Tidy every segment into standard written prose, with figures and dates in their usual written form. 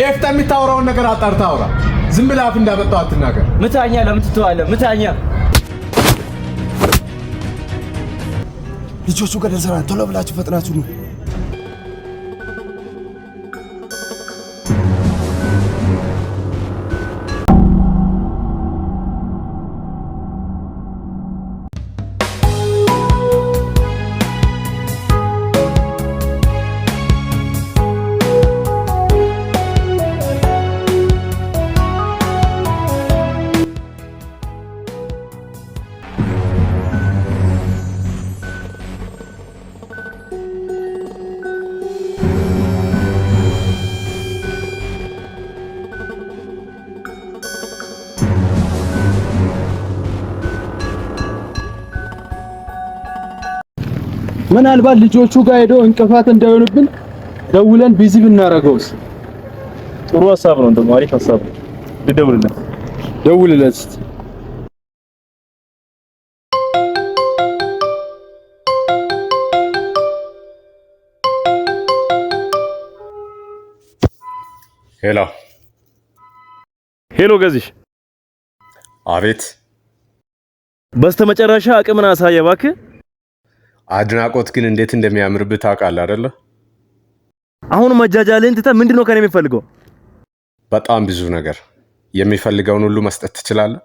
ኤፍታ የሚታወራውን ነገር አጣርታ አውራ። ዝም ብለህ አፍ እንዳመጣው አትናገር። ምታኛ ለምን ትተዋለህ? ምታኛ። ልጆቹ ጋር ደርሰናል። ቶሎ ብላችሁ ፈጥናችሁ ነው። ምናልባት ልጆቹ ጋር ሄዶ እንቅፋት እንዳይሆንብን ደውለን ቢዚ ብናረገውስ? ጥሩ ሐሳብ ነው። እንደውም አሪፍ ሐሳብ ነው። ደውልለት። ሄሎ ገዚሽ። አቤት። በስተመጨረሻ አቅምን አሳየ እባክህ። አድናቆት ግን እንዴት እንደሚያምርብህ ታውቃለህ አይደለ? አሁን መጃጃልን ትተህ ምንድነው ከኔ የሚፈልገው? በጣም ብዙ ነገር። የሚፈልገውን ሁሉ መስጠት ትችላለህ?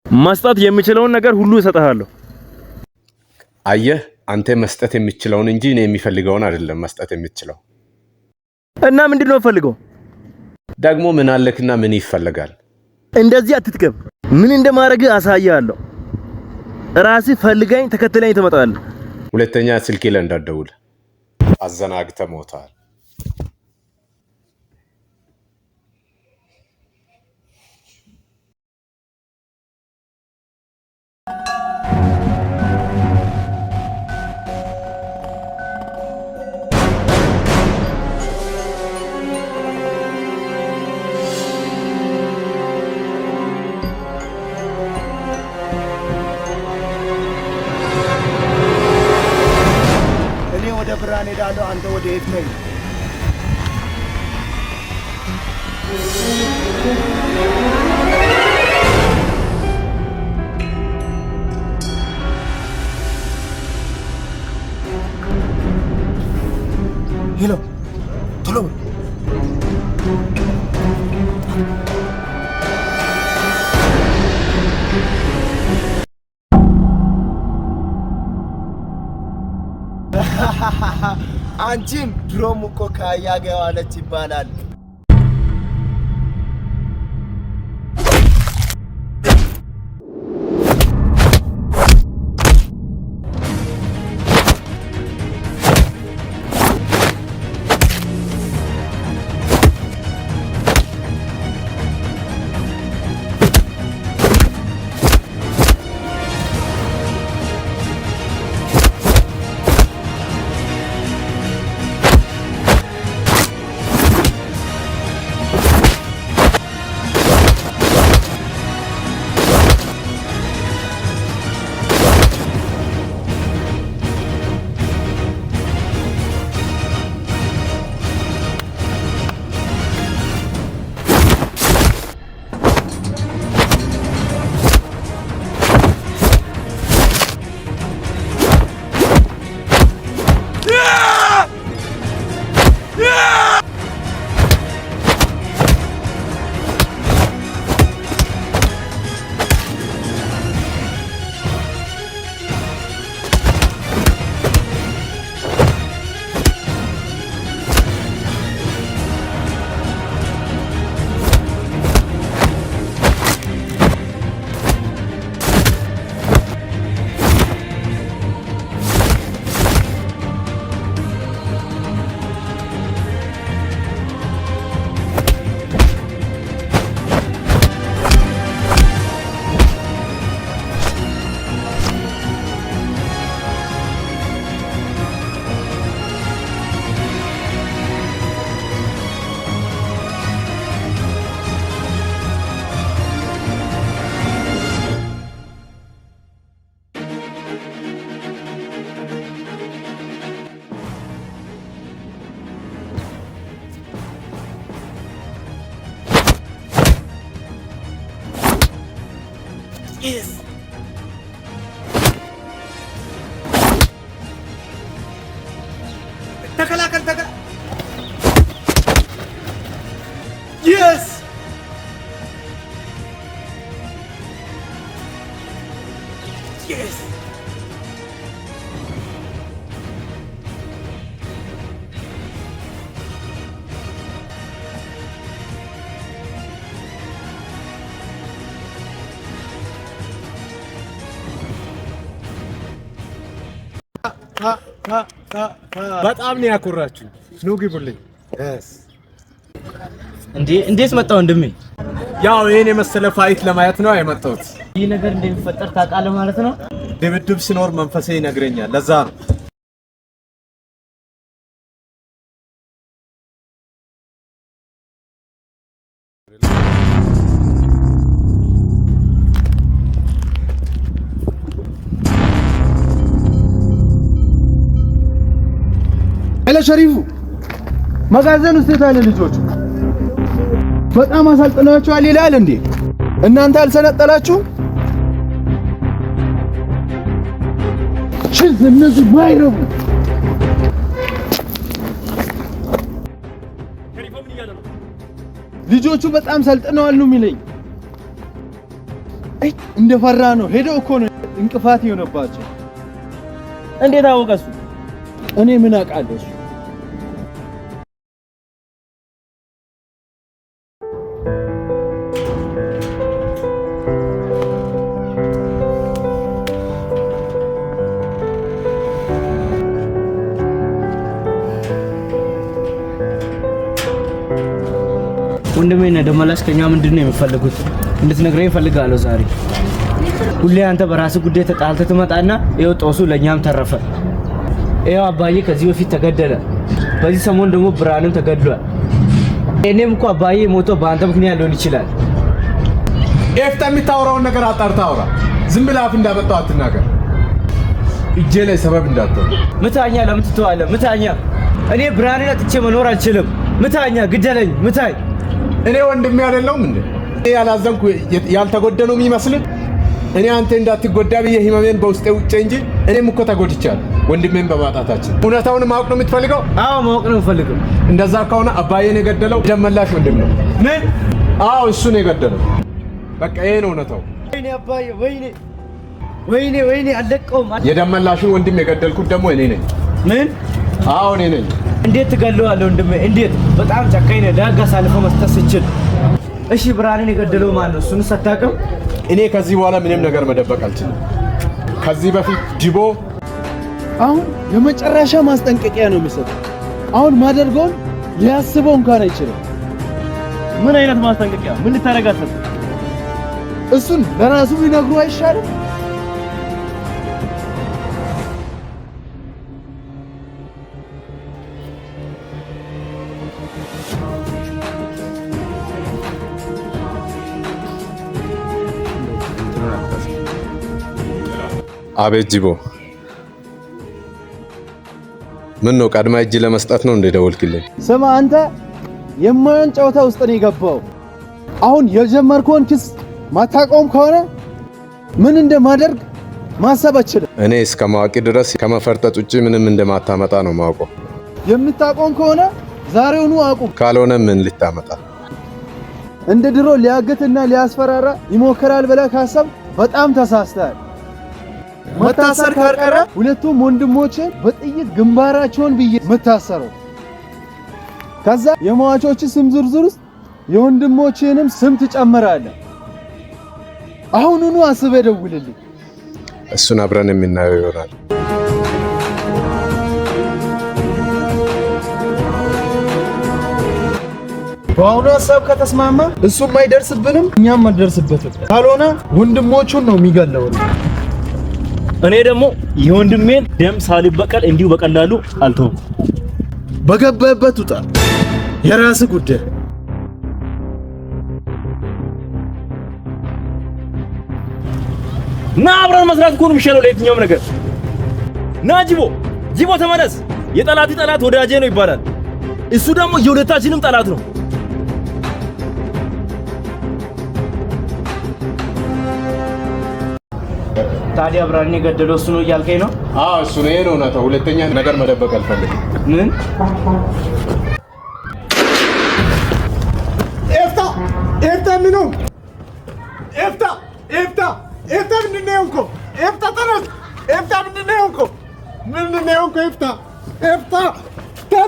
መስጠት የምችለውን ነገር ሁሉ እሰጥሃለሁ። አየህ፣ አንተ መስጠት የምችለውን እንጂ እኔ የሚፈልገውን አይደለም መስጠት የምችለው። እና ምንድነው ፈልገው? ደግሞ ምን አለክና ምን ይፈልጋል? እንደዚህ አትጥቀም። ምን እንደማረግ አሳያለሁ። ራስህ ፈልጋኝ ተከትለኝ ትመጣለህ። ሁለተኛ ስልኬ ላይ እንዳትደውል። አዘናግተህ ሞታል። ብርሃን ሄዳለሁ። አንተ ወደ ኤፍታ ሂድ። ሄሎ ቶሎ አንቺም ድሮም እኮ ካያ ጋር ዋለች ይባላል። Yes. ተከላከል Yes. Yes. በጣም ነው ያኮራችሁ። ኑ ግቡልኝ። እንዴት መጣው ወንድሜ? ያው ይሄን የመሰለ ፋይት ለማየት ነው የመጣሁት። ይህ ነገር እንደሚፈጠር ታውቃለህ ማለት ነው? ድብድብ ሲኖር መንፈሴ ይነግረኛል። ለዛ ነው። ሄሎ ሸሪፉ፣ መጋዘን ውስጥ የታለ ልጆች? በጣም አሳልጥናቸዋል ይላል እንዴ? እናንተ አልሰነጠላችሁ? ሽል እነዚህ ማይረቡ ልጆቹ በጣም ሰልጥነዋል ነው የሚለኝ። እንደፈራ ነው ሄደው እኮ ነው እንቅፋት የሆነባቸው። እንዴት አወቀሱ? እኔ ምን አውቃለሁ? ወንድሜ እና ደመላሽ ከኛ ምንድነው የሚፈልጉት? እንድትነግረኝ እፈልጋለሁ ዛሬ። ሁሌ አንተ በራስህ ጉዳይ ተጣልተህ ትመጣና ይኸው ጦሱ ለኛም ተረፈ። ይኸው አባዬ ከዚህ በፊት ተገደለ። በዚህ ሰሞን ደግሞ ብርሃንም ተገድሏል። እኔም እኮ አባዬ ሞቶ በአንተ ምክንያት ሊሆን ይችላል። ኤፍታ የምታወራውን ነገር አጣርታ አውራ። ዝም ብለህ አፍ እንዳመጣው አትናገር። እጄ ላይ ሰበብ እንዳትሆን። ምታኛ፣ ለምን ትተዋለህ? ምታኛ። እኔ ብርሃንን አጥቼ መኖር አልችልም። ምታኛ፣ ግደለኝ፣ ምታኝ። እኔ ወንድሜ አይደለሁም እንዴ? ያላዘንኩ ያልተጎደነው የሚመስልህ? እኔ አንተ እንዳትጎዳ ብዬ ህመሜን በውስጤ ውጬ እንጂ እኔም እኮ ተጎድቻለሁ ወንድሜን በማጣታችን። እውነታውን ማወቅ ነው የምትፈልገው? አዎ ማወቅ ነው የምፈልገው። እንደዛ ከሆነ አባዬን የገደለው ደመላሽ ወንድም ነው። ምን? አዎ እሱ ነው የገደለው። በቃ ይሄ ነው እውነታው። ወይኔ አባዬ፣ ወይኔ አለቀውም። የደመላሽን ወንድም የገደልኩት ደግሞ እኔ ነኝ። ምን? አዎ እኔ ነኝ። እንዴት ትገለዋለህ ወንድሜ? እንዴት? በጣም ጨካኝ ነህ። ለህግ አሳልፈው መስጠት ስችል። እሺ ብርሃንን የገደለው ማን ነው? እሱን አታውቅም? እኔ ከዚህ በኋላ ምንም ነገር መደበቅ አልችልም። ከዚህ በፊት ዲቦ አሁን የመጨረሻ ማስጠንቀቂያ ነው የምሰጠው። አሁን ማደርገውን ሊያስበው እንኳን አይችልም። ምን አይነት ማስጠንቀቂያ? ምን ልታረጋት? እሱን ለራሱ ቢነግሩ አይሻልም? አቤት ጂቦ፣ ምን ነው ቀድማ እጅ ለመስጠት ነው እንደ ደወልክልኝ? ስማ አንተ የማይሆን ጨዋታ ውስጥ ነው የገባው። አሁን የጀመርከውን ክስ ማታቆም ከሆነ ምን እንደማደርግ ማሰብ አችልም። እኔ እስከ ማዋቂ ድረስ ከመፈርጠጥ ውጪ ምንም እንደማታመጣ ነው ማውቀው። የምታቆም ከሆነ ዛሬውኑ አቁም። ካልሆነ ምን ልታመጣ? እንደ ድሮ ሊያግትና ሊያስፈራራ ይሞክራል ብለህ ካሰብ በጣም ተሳስተሃል። መታሰር ካልቀረ ሁለቱም ወንድሞቼ በጥይት ግንባራቸውን ብዬ መታሰረው። ከዛ የሟቾች ስም ዝርዝር ውስጥ የወንድሞቼንም ስም ትጨምራለህ። አሁኑኑ አስበህ ደውልልኝ። እሱን አብረን የምናየው ይሆናል። በአሁኑ ሀሳብ ከተስማማ እሱም አይደርስብንም፣ እኛም አልደርስበትም። ካልሆነ ወንድሞቹን ነው የሚገለው። እኔ ደግሞ የወንድሜን ደም ሳልበቀል እንዲሁ በቀላሉ አልተውም። በገባበት ውጣ፣ የራስህ ጉዳይ። ና አብረን መስራት እኮ ነው የሚሻለው ለየትኛውም ነገር። ና ጂቦ ተመለስ። የጠላት ጠላት ወዳጄ ነው ይባላል። እሱ ደግሞ የሁለታችንም ጠላት ነው። ታዲያ ብራኔ ገደለው እሱ ነው እያልከኝ ነው? አዎ እሱ ነው። ይሄ ነው እውነታው። ሁለተኛ ነገር መደበቅ አልፈልግም። ምን ኤፍታ ምኑ ኤፍታ ምንድን ነው እኮ ኤፍታ ተነስ። ኤፍታ ምንድን ነው እኮ ኤፍታ ተነስ።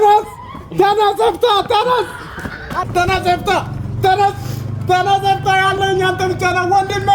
ኤፍታ ያለኝ አንተ ብቻ ነው ወንድሜ